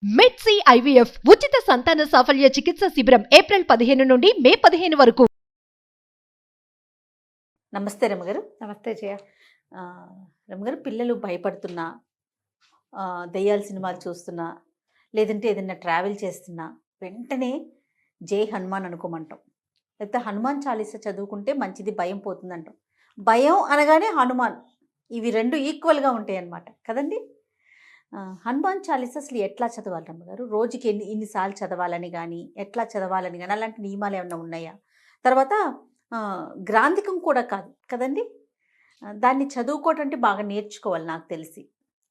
మెడ్సీ IVF ఉచిత సంతాన సాఫల్య చికిత్స శిబిరం ఏప్రిల్ 15 నుండి మే 15 వరకు. నమస్తే రమగారు. నమస్తే జయ. రమగారు, పిల్లలు భయపడుతున్నా, దెయ్యాల సినిమాలు చూస్తున్నా, లేదంటే ఏదైనా ట్రావెల్ చేస్తున్నా వెంటనే జై హనుమాన్ అనుకోమంటాం, లేకపోతే హనుమాన్ చాలీసా చదువుకుంటే మంచిది, భయం పోతుందంటాం. భయం అనగానే హనుమాన్, ఇవి రెండు ఈక్వల్గా ఉంటాయి అన్నమాట కదండి. హనుమాన్ చాలీసా అసలు ఎట్లా చదవాలి రమ్మగారు? రోజుకి ఇన్నిసార్లు చదవాలని కానీ, ఎట్లా చదవాలని కానీ అలాంటి నియమాలు ఏమైనా ఉన్నాయా? తర్వాత గ్రాంధికం కూడా కాదు కదండి, దాన్ని చదువుకోవటం అంటే బాగా నేర్చుకోవాలి నాకు తెలిసి.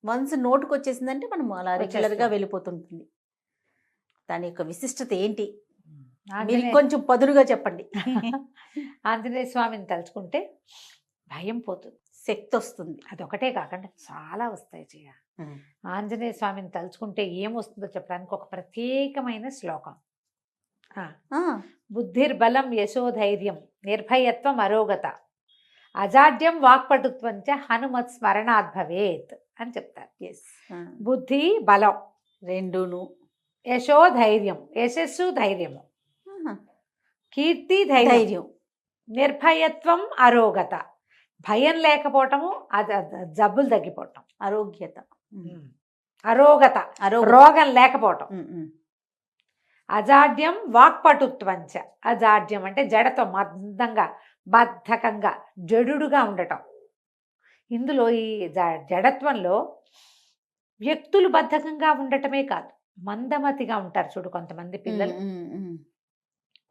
వన్స్ నోటుకు వచ్చేసిందంటే మనం అలా రెగ్యులర్గా వెళ్ళిపోతుంటుంది. దాని యొక్క విశిష్టత ఏంటి మీరు కొంచెం పదునుగా చెప్పండి. ఆంజనేయ స్వామిని తలుచుకుంటే భయం పోతుంది, శక్తి వస్తుంది. అదొకటే కాకుండా చాలా వస్తాయి జయ. ఆంజనేయ స్వామిని తలుచుకుంటే ఏమొస్తుందో చెప్పడానికి ఒక ప్రత్యేకమైన శ్లోకం. బుద్ధిర్బలం యశోధైర్యం నిర్భయత్వం అరోగత అజాడ్యం వాక్పటుత్వం చ హనుమత్ స్మరణాత్ భవేత్ అని చెప్తారు. బుద్ధి బలం రెండును, యశోధైర్యం యశస్సు ధైర్యము, కీర్తి ధైర్యం, నిర్భయత్వం అరోగత భయం లేకపోవటము, జబ్బులు తగ్గిపోవటం, ఆరోగ్యత, అరోగత రోగం లేకపోవటం, అజాడ్యం వాక్పటుత్వంచ అజాడ్యం అంటే జడతో మందంగా బద్ధకంగా జడుగా ఉండటం. ఇందులో ఈ జడత్వంలో వ్యక్తులు బద్ధకంగా ఉండటమే కాదు, మందమతిగా ఉంటారు చూడు కొంతమంది పిల్లలు.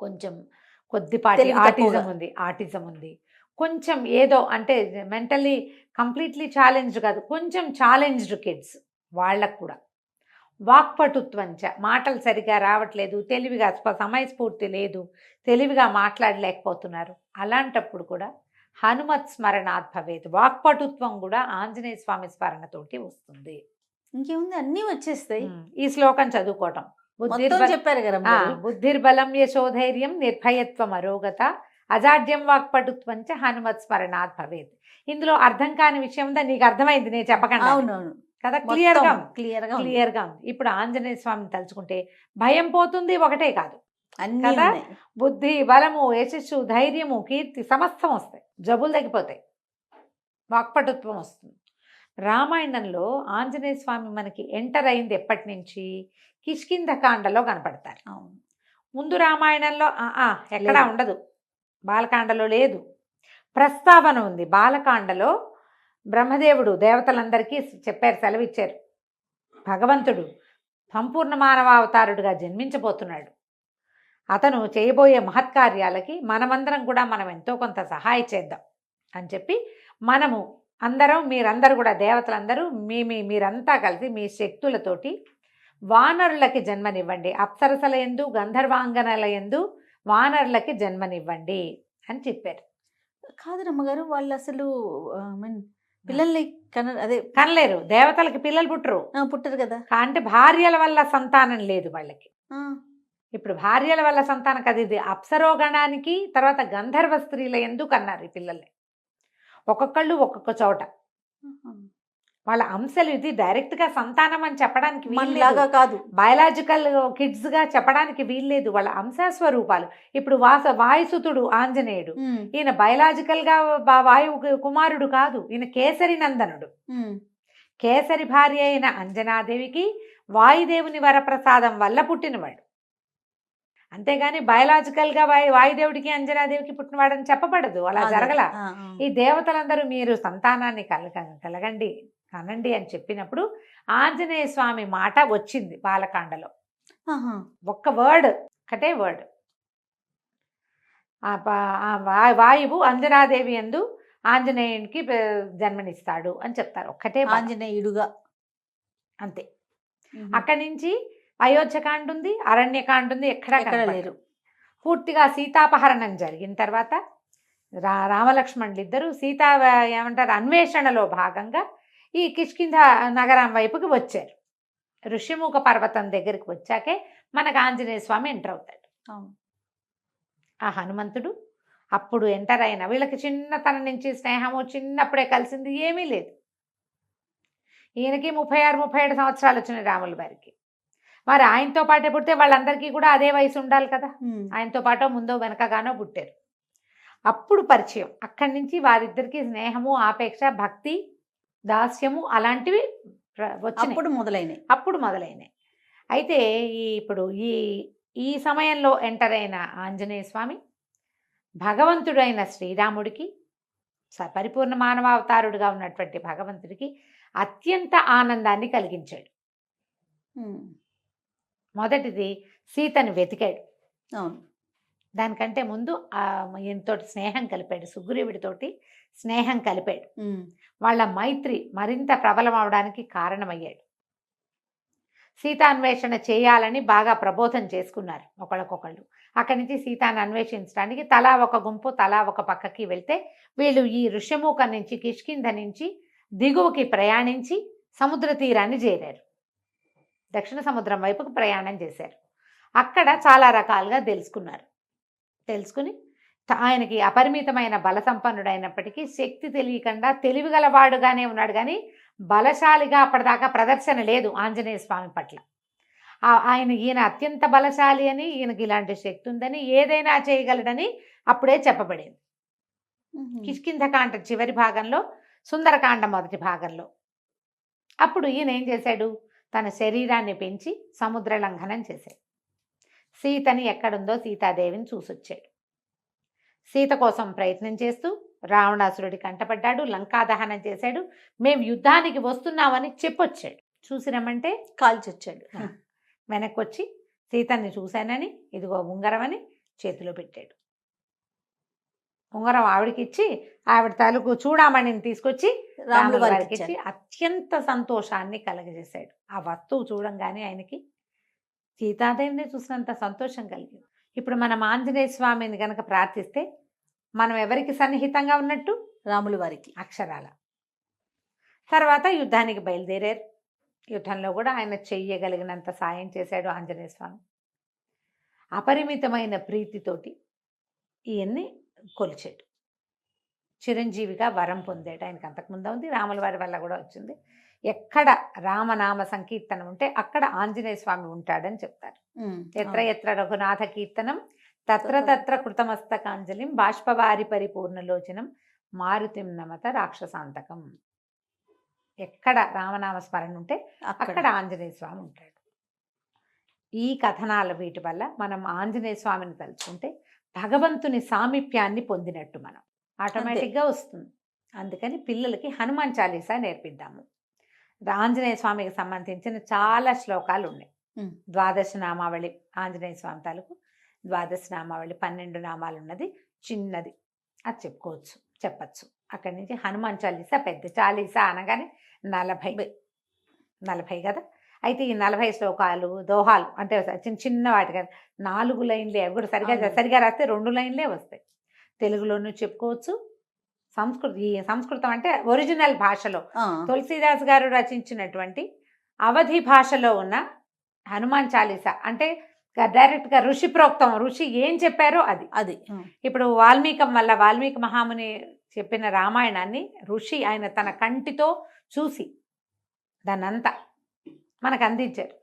కొంచెం కొద్దిపాటి ఆటిజం ఉంది, కొంచెం ఏదో అంటే మెంటల్లీ కంప్లీట్లీ ఛాలెంజ్డ్ కాదు, కొంచెం ఛాలెంజ్డ్ కిడ్స్, వాళ్ళకు కూడా వాక్పటుత్వంచ మాటలు సరిగా రావట్లేదు, తెలివిగా సమయస్ఫూర్తి లేదు, తెలివిగా మాట్లాడలేకపోతున్నారు. అలాంటప్పుడు కూడా హనుమత్ స్మరణాత్ భవేత్, వాక్పటుత్వం కూడా ఆంజనేయ స్వామి స్మరణతోటి వస్తుంది. ఇంకేముంది, అన్నీ వచ్చేస్తాయి ఈ శ్లోకం చదువుకోవటం. చెప్పారు కదా, బుద్ధిర్బలం యశోధైర్యం నిర్భయత్వం అరోగత అజాడ్యం వాక్పటుత్వంచ హనుమత్ స్మరణాత్ భవేత్. ఇందులో అర్థం కాని విషయం ఉందా? నీకు అర్థమైంది నేను చెప్పకుండా? అవునవును కదా, క్లియర్గా ఉంది. ఇప్పుడు ఆంజనేయ స్వామిని తలుచుకుంటే భయం పోతుంది, ఒకటే కాదు కదా, బుద్ధి బలము యశస్సు ధైర్యము కీర్తి సమస్తం వస్తాయి, జబ్బులు తగ్గిపోతాయి, వాక్పటుత్వం వస్తుంది. రామాయణంలో ఆంజనేయ స్వామి మనకి ఎంటర్ అయింది ఎప్పటి నుంచి? కిష్కింధకాండలో కనపడతారు. ముందు రామాయణంలో ఎక్కడా ఉండదు, బాలకాండలో లేదు, ప్రస్తావన ఉంది. బాలకాండలో బ్రహ్మదేవుడు దేవతలందరికీ చెప్పారు, సెలవిచ్చారు, భగవంతుడు సంపూర్ణ మానవావతారుడుగా జన్మించబోతున్నాడు, అతను చేయబోయే మహత్కార్యాలకి మనమందరం కూడా మనం ఎంతో కొంత సహాయం చేద్దాం అని చెప్పి, మనము అందరం మీరందరూ కూడా దేవతలందరూ మీరంతా కలిసి మీ శక్తులతోటి వానరులకి జన్మనివ్వండి, అప్సరసల యందు గంధర్వాంగనల యందు వానరులకి జన్మనివ్వండి అని చెప్పారు. కాదు రమ్మగారు, వాళ్ళు అసలు పిల్లల్ని కనలేరు, దేవతలకి పిల్లలు పుట్టరు కదా, అంటే భార్యల వల్ల సంతానం లేదు వాళ్ళకి. ఇప్పుడు భార్యల వల్ల సంతానం కదా, ఇది అప్సరోగణానికి తర్వాత గంధర్వ స్త్రీల ఎందుకు అన్నారు ఈ పిల్లల్ని, ఒక్కొక్కళ్ళు ఒక్కొక్క చోట వాళ్ళ అంశాలు. ఇది డైరెక్ట్గా సంతానం అని చెప్పడానికి వీల్లాగా కాదు, బయలాజికల్ కిడ్స్గా చెప్పడానికి వీల్లేదు, వాళ్ళ అంశస్వరూపాలు. ఇప్పుడు వాయుసుతుడు ఆంజనేయుడు, ఈయన బయలాజికల్గా వాయువు కుమారుడు కాదు, ఈయన కేసరి నందనుడు. కేసరి భార్య అయిన అంజనాదేవికి వాయుదేవుని వరప్రసాదం వల్ల పుట్టినవాడు, అంతేగాని బయలాజికల్గా వాయుదేవుడికి అంజనాదేవికి పుట్టినవాడని చెప్పబడదు, అలా జరగల. ఈ దేవతలందరూ మీరు సంతానాన్ని కలగండి కనండి అని చెప్పినప్పుడు ఆంజనేయ స్వామి మాట వచ్చింది బాలకాండలో. ఒక్క వర్డ్, ఒకటే వర్డ్, వాయువు అంజనాదేవి యందు ఆంజనేయునికి జన్మనిస్తాడు అని చెప్తారు, ఒక్కటే ఆంజనేయుడుగా, అంతే. అక్కడి నుంచి అయోధ్యకాండ ఉంది, అరణ్యకాండ ఉంది, ఎక్కడా లేరు. పూర్తిగా సీతాపహరణం జరిగిన తర్వాత రామలక్ష్మణులు ఇద్దరు సీతా ఏమంటారు అన్వేషణలో భాగంగా ఈ కిష్కింధ నగరం వైపుకి వచ్చారు. ఋషిముఖ పర్వతం దగ్గరికి వచ్చాకే మనకు ఆంజనేయ స్వామి ఎంటర్ అవుతాడు. ఆ హనుమంతుడు అప్పుడు ఎంటర్ అయిన వీళ్ళకి చిన్నతనం నుంచి స్నేహము, చిన్నప్పుడే కలిసింది ఏమీ లేదు. ఈయనకి 36-37 సంవత్సరాలు వచ్చినాయి రాముల వారికి. మరి ఆయనతో పాటే పుడితే వాళ్ళందరికీ కూడా అదే వయసు ఉండాలి కదా, ఆయనతో పాటు ముందో వెనకగానో పుట్టారు. అప్పుడు పరిచయం, అక్కడి నుంచి వారిద్దరికి స్నేహము, ఆపేక్ష, భక్తి, దాస్యము అలాంటివి వచ్చినాయి. అప్పుడు మొదలైనాయి. అయితే ఇప్పుడు ఈ సమయంలో ఎంటర్ అయిన ఆంజనేయ స్వామి భగవంతుడైన శ్రీరాముడికి, పరిపూర్ణ మానవావతారుడుగా ఉన్నటువంటి భగవంతుడికి అత్యంత ఆనందాన్ని కలిగించాడు. మొదటిది సీతను వెతికాడు. దానికంటే ముందు ఈయనతోటి స్నేహం కలిపాడు, సుగ్రీవుడితోటి స్నేహం కలిపాడు. వాళ్ళ మైత్రి మరింత ప్రబలం అవడానికి కారణమయ్యాడు. సీతాన్వేషణ చేయాలని బాగా ప్రబోధం చేసుకున్నారు ఒకళ్ళకొకళ్ళు. అక్కడి నుంచి సీతాన్ని అన్వేషించడానికి తలా ఒక గుంపు, తలా ఒక పక్కకి వెళ్తే వీళ్ళు ఈ ఋష్యమూక నుంచి, కిష్కింధ నుంచి దిగువకి ప్రయాణించి సముద్ర తీరాన్ని చేరారు. దక్షిణ సముద్రం వైపుకు ప్రయాణం చేశారు. అక్కడ చాలా రకాలుగా తెలుసుకుని ఆయనకి అపరిమితమైన బల సంపన్నుడైనప్పటికీ శక్తి తెలియకుండా తెలివిగలవాడుగానే ఉన్నాడు, కానీ బలశాలిగా అప్పటిదాకా ప్రదర్శన లేదు ఆంజనేయ స్వామి పట్ల. ఈయన అత్యంత బలశాలి అని, ఈయనకి ఇలాంటి శక్తి ఉందని, ఏదైనా చేయగలడని అప్పుడే చెప్పబడింది. కిష్కింధకాండ చివరి భాగంలో, సుందరకాండ మొదటి భాగంలో. అప్పుడు ఈయన ఏం చేశాడు, తన శరీరాన్ని పెంచి సముద్ర లంఘనం చేశాడు. సీతని ఎక్కడుందో సీతాదేవిని చూసొచ్చాడు. సీత కోసం ప్రయత్నం చేస్తూ రావణాసురుడి కంటపడ్డాడు, లంకాదహనం చేశాడు. మేము యుద్ధానికి వస్తున్నామని చెప్పొచ్చాడు. చూసి రమ్మంటే కాల్చొచ్చాడు. వెనక్కి వచ్చి సీతని చూశానని, ఇదిగో ఉంగరం అని చేతిలో పెట్టాడు. ఉంగరం ఆవిడకి ఇచ్చి, ఆవిడ తాలూకు చూడామణిని తీసుకొచ్చి రాముల వారికి ఇచ్చి అత్యంత సంతోషాన్ని కలగజేశాడు. ఆ వస్తువు చూడంగానే ఆయనకి సీతాదేవిని చూసినంత సంతోషం కలిగింది. ఇప్పుడు మనం ఆంజనేయ స్వామిని కనుక ప్రార్థిస్తే మనం ఎవరికి సన్నిహితంగా ఉన్నట్టు? రాముల వారికి, అక్షరాల. తర్వాత యుద్ధానికి బయలుదేరారు. యుద్ధంలో కూడా ఆయన చెయ్యగలిగినంత సాయం చేశాడు ఆంజనేయ స్వామి. అపరిమితమైన ప్రీతితోటి ఈయన్ని కొలిచాడు. చిరంజీవిగా వరం పొందాడు. ఆయనకు అంతకుముందు ఉంది, రాముల వారి వల్ల కూడా వచ్చింది. ఎక్కడ రామనామ సంకీర్తనం ఉంటే అక్కడ ఆంజనేయ స్వామి ఉంటాడని చెప్తారు. ఎత్ర ఎత్ర రఘునాథ కీర్తనం తత్ర తత్ర కృతమస్తకాంజలిం బాష్పవారి పరిపూర్ణలోచనం మారుతిం నమత రాక్షసాంతకం. ఎక్కడ రామనామ స్మరణ ఉంటే అక్కడ ఆంజనేయ స్వామి ఉంటాడు. ఈ కథనాల వీటి వల్ల మనం ఆంజనేయ స్వామిని తలుచుకుంటే భగవంతుని సామీప్యాన్ని పొందినట్టు మనం ఆటోమేటిక్గా వస్తుంది. అందుకని పిల్లలకి హనుమాన్ చాలీసా నేర్పిద్దాము. ఆంజనేయ స్వామికి సంబంధించిన చాలా శ్లోకాలు ఉన్నాయి. ద్వాదశ నామావళి, ఆంజనేయ స్వామి తాలూకు ద్వాదశ నామావళి 12 నామాలు ఉన్నది, చిన్నది, అది చెప్పచ్చు. అక్కడి నుంచి హనుమాన్ చాలీసా పెద్ద చాలీసా అనగానే 40 కదా. అయితే ఈ 40 శ్లోకాలు దోహాలు అంటే చిన్న వాటి కదా, 4 లైన్లే. అవి కూడా సరిగా రాస్తే 2 లైన్లే వస్తాయి. తెలుగులోనూ చెప్పుకోవచ్చు. సంస్కృతం అంటే ఒరిజినల్ భాషలో తులసీదాస్ గారు రచించినటువంటి అవధి భాషలో ఉన్న హనుమాన్ చాలీసా అంటే డైరెక్ట్గా ఋషి ప్రోక్తం, ఋషి ఏం చెప్పారో అది. ఇప్పుడు వాల్మీకి మహాముని చెప్పిన రామాయణాన్ని ఋషి ఆయన తన కంటితో చూసి దాన్నంతా మనకు అందించారు.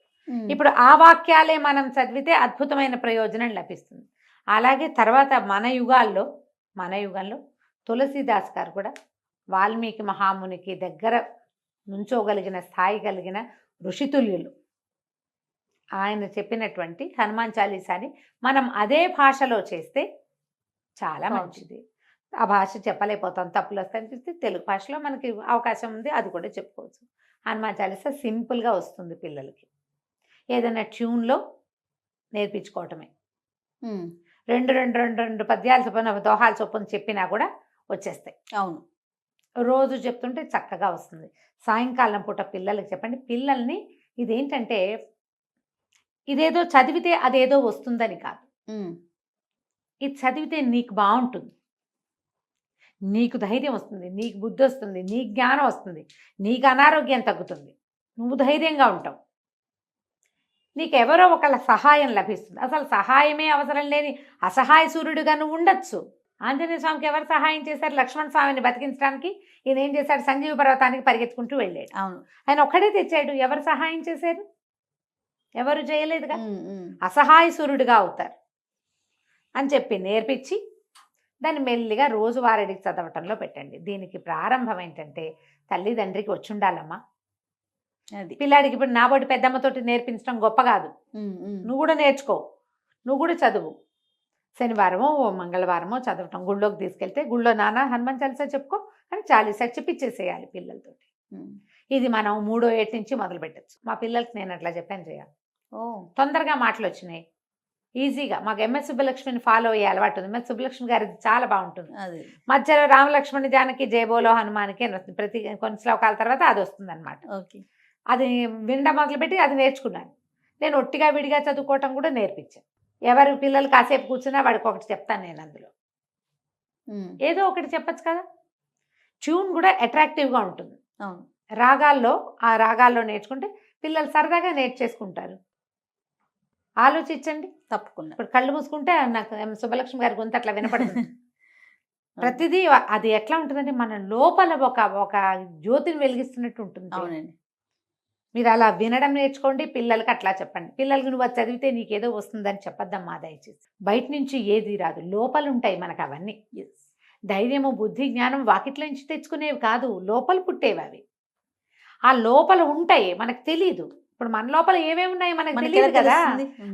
ఇప్పుడు ఆ వాక్యాలే మనం చదివితే అద్భుతమైన ప్రయోజనం లభిస్తుంది. అలాగే తర్వాత మన యుగంలో తులసీదాస్ గారు కూడా వాల్మీకి మహామునికి దగ్గర నుంచోగలిగిన స్థాయి కలిగిన ఋషితుల్యులు. ఆయన చెప్పినటువంటి హనుమాన్ చాలీసాని మనం అదే భాషలో చేస్తే చాలా మంచిది. ఆ భాష చెప్పలేకపోతాం, తప్పులు వస్తాయని చూస్తే తెలుగు భాషలో మనకి అవకాశం ఉంది, అది కూడా చెప్పుకోవచ్చు. హనుమాన్ చాలీసా సింపుల్గా వస్తుంది పిల్లలకి. ఏదైనా ట్యూన్లో నేర్పించుకోవటమే. 2 పద్యాలు చొప్పున దోహాలు చొప్పున చెప్పినా కూడా వచ్చేస్తాయి. అవును, రోజు చెప్తుంటే చక్కగా వస్తుంది. సాయంకాలం పూట పిల్లలకి చెప్పండి. పిల్లల్ని ఇదేంటంటే ఇదేదో చదివితే అదేదో వస్తుందని కాదు, ఇది చదివితే నీకు బాగుంటుంది, నీకు ధైర్యం వస్తుంది, నీకు బుద్ధి వస్తుంది, నీకు జ్ఞానం వస్తుంది, నీకు అనారోగ్యం తగ్గుతుంది, నువ్వు ధైర్యంగా ఉంటావు, నీకు ఎవరో ఒకళ్ళ సహాయం లభిస్తుంది. అసలు సహాయమే అవసరం లేని అసహాయ సూర్యుడిగా నువ్వు ఉండొచ్చు. ఆంజనేయ స్వామికి ఎవరు సహాయం చేశారు? లక్ష్మణ స్వామిని బతికించడానికి ఈయన ఏం చేశాడు? సంజీవ పర్వతానికి పరిగెత్తుకుంటూ వెళ్ళాడు. అవును, ఆయన ఒక్కడే తెచ్చాడు. ఎవరు సహాయం చేశారు? ఎవరు చేయలేదుగా. అసహాయసురుడిగా అవుతారు అని చెప్పి నేర్పించి దాన్ని మెల్లిగా రోజువారీడికి చదవటంలో పెట్టండి. దీనికి ప్రారంభం ఏంటంటే తల్లిదండ్రికి వచ్చి ఉండాలమ్మా. అది పిల్లాడికి ఇప్పుడు నాబోటి పెద్దమ్మతోటి నేర్పించడం గొప్ప కాదు. నువ్వు కూడా నేర్చుకో, నువ్వు కూడా చదువు. శనివారమో మంగళవారమో చదవటం, గుళ్ళోకి తీసుకెళ్తే గుళ్ళో నాన్న హనుమాన్ చాలీసా చెప్పుకో అని చాలీసా చెప్పిచ్చేసేయాలి పిల్లలతోటి. ఇది మనం 3వ ఏటి నుంచి మొదలు పెట్టచ్చు. మా పిల్లలకి నేను అట్లా చెప్పాను చేయాలి. తొందరగా మాటలు వచ్చినాయి, ఈజీగా. మాకు ఎంఎస్ సుబ్బలక్ష్మిని ఫాలో అయ్యే అలవాటు ఉంది. ఎంఎస్ సుబ్బలక్ష్మి గారిది చాలా బాగుంటుంది. మధ్యలో రామలక్ష్మణి జానకి జయబోలో హనుమానికి అని వస్తుంది. ప్రతి కొన్ని శ్లోకాల తర్వాత అది వస్తుంది అనమాట. అది వినడం మొదలుపెట్టి అది నేర్చుకున్నాను. నేను ఒట్టిగా విడిగా చదువుకోవటం కూడా నేర్పించాను. ఎవరి పిల్లలు కాసేపు కూర్చున్నా వాడికి ఒకటి చెప్తాను నేను. అందులో ఏదో ఒకటి చెప్పచ్చు కదా. ట్యూన్ కూడా అట్రాక్టివ్గా ఉంటుంది. రాగాల్లో ఆ రాగాల్లో నేర్చుకుంటే పిల్లలు సరదాగా నేర్చేసుకుంటారు. ఆలోచించండి. తప్పకుండా ఇప్పుడు కళ్ళు మూసుకుంటే నాకు సుబ్బలక్ష్మి గారి గొంతు అట్లా వినపడుతుంది. ప్రతిదీ అది ఎట్లా ఉంటుందంటే మన లోపల ఒక జ్యోతిని వెలిగిస్తున్నట్టు ఉంటుంది. అవునండి. మీరు అలా వినడం నేర్చుకోండి, పిల్లలకి అట్లా చెప్పండి. పిల్లలకి నువ్వు అది చదివితే నీకేదో వస్తుందని చెప్పద్దమ్మా దయచేసి. బయట నుంచి ఏది రాదు, లోపల ఉంటాయి మనకు అవన్నీ. ధైర్యము, బుద్ధి, జ్ఞానం వాకిట్ల నుంచి తెచ్చుకునేవి కాదు, లోపల పుట్టేవి అవి. ఆ లోపల ఉంటాయి, మనకు తెలీదు. ఇప్పుడు మన లోపల ఏమేమి ఉన్నాయో మనకు తెలియదు కదా.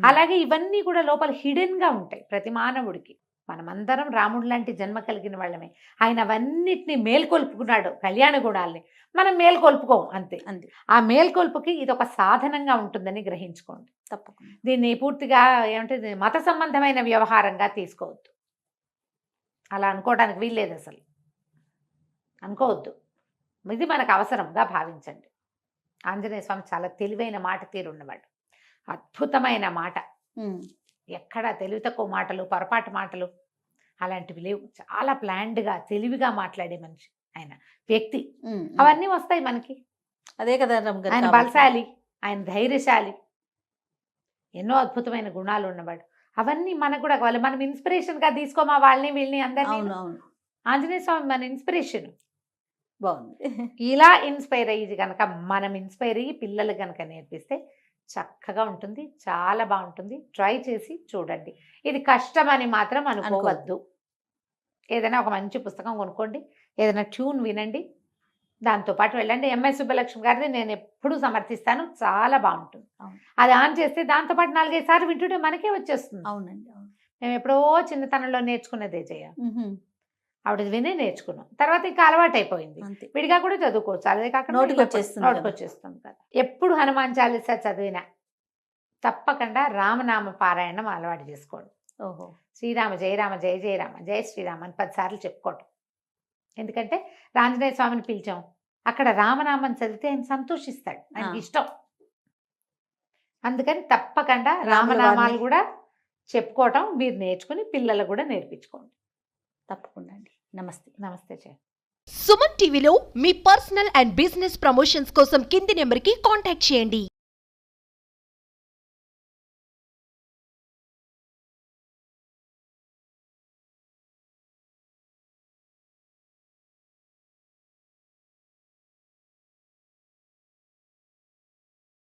అలాగే ఇవన్నీ కూడా లోపల హిడెన్ గా ఉంటాయి ప్రతి మానవుడికి. మనమందరం రాముడు లాంటి జన్మ కలిగిన వాళ్ళమే. ఆయన అవన్నిటిని మేల్కొల్పుకున్నాడు, కళ్యాణ గుణాలని. మనం మేల్కొల్పుకోం అంతే. ఆ మేల్కొల్పుకి ఇది ఒక సాధనంగా ఉంటుందని గ్రహించుకోండి. తప్పకుండా దీన్ని పూర్తిగా ఏమంటే మత సంబంధమైన వ్యవహారంగా తీసుకోవద్దు. అలా అనుకోవడానికి వీల్లేదు, అసలు అనుకోవద్దు. ఇది మనకు అవసరంగా భావించండి. ఆంజనేయ స్వామి చాలా తెలివైన మాట తీరున్నవాడు, అద్భుతమైన మాట. ఎక్కడ తెలివి తక్కువ మాటలు, పొరపాటు మాటలు అలాంటివి లేవు. చాలా ప్లాన్డ్గా తెలివిగా మాట్లాడే మనిషి ఆయన, వ్యక్తి. అవన్నీ వస్తాయి మనకి. అదే కదా, ఆయన బలశాలి, ఆయన ధైర్యశాలి, ఎన్నో అద్భుతమైన గుణాలు ఉన్నవాడు. అవన్నీ మనకు కూడా కావాలి. మనం ఇన్స్పిరేషన్గా తీసుకోమా వాళ్ళని వీళ్ళని అందరినీ. ఆంజనేయ స్వామి మన ఇన్స్పిరేషన్. బాగుంది. ఇలా ఇన్స్పైర్ అయ్యి కనుక మనం ఇన్స్పైర్ అయ్యి పిల్లలు కనుక నేర్పిస్తే చక్కగా ఉంటుంది, చాలా బాగుంటుంది. ట్రై చేసి చూడండి. ఇది కష్టమని మాత్రం అనుకోవద్దు. ఏదైనా ఒక మంచి పుస్తకం కొనుక్కోండి, ఏదైనా ట్యూన్ వినండి, దాంతోపాటు వెళ్ళండి. ఎంఎస్ సుబ్బలక్ష్మి గారిది నేను ఎప్పుడూ సమర్థిస్తాను, చాలా బాగుంటుంది. అది ఆన్ చేస్తే దాంతోపాటు 4-5 సార్లు వింటుంటే మనకే వచ్చేస్తుంది. అవునండి. మేము ఎప్పుడో చిన్నతనంలో నేర్చుకున్నదే ఆవిడ వినే నేర్చుకున్నాం. తర్వాత ఇంకా అలవాటు అయిపోయింది. విడిగా కూడా చదువుకోవచ్చు, అదే కాక నోటికి వచ్చేస్తుంది కదా. ఎప్పుడు హనుమాన్ చాలీసా చదివినా తప్పకుండా రామనామ పారాయణం అలవాటు చేసుకోండి. శ్రీరామ జయ రామ జయ జయ రామ జయ శ్రీరామ అని 10 సార్లు చెప్పుకోవటం. ఎందుకంటే ఆంజనేయ స్వామిని పిలిచాం, అక్కడ రామనామం చదివితే ఆయన సంతోషిస్తాడు, ఆయనకి ఇష్టం. అందుకని తప్పకుండా రామనామాలు కూడా చెప్పుకోవటం మీరు నేర్చుకుని పిల్లలకు కూడా నేర్పించుకోండి. తప్పకుండా అండి. నమస్తే. నమస్తే చే. సుమన్ టీవీలో మీ పర్సనల్ అండ్ బిజినెస్ ప్రమోషన్స్ కోసం కింది నెంబర్కి కాంటాక్ట్ చేయండి.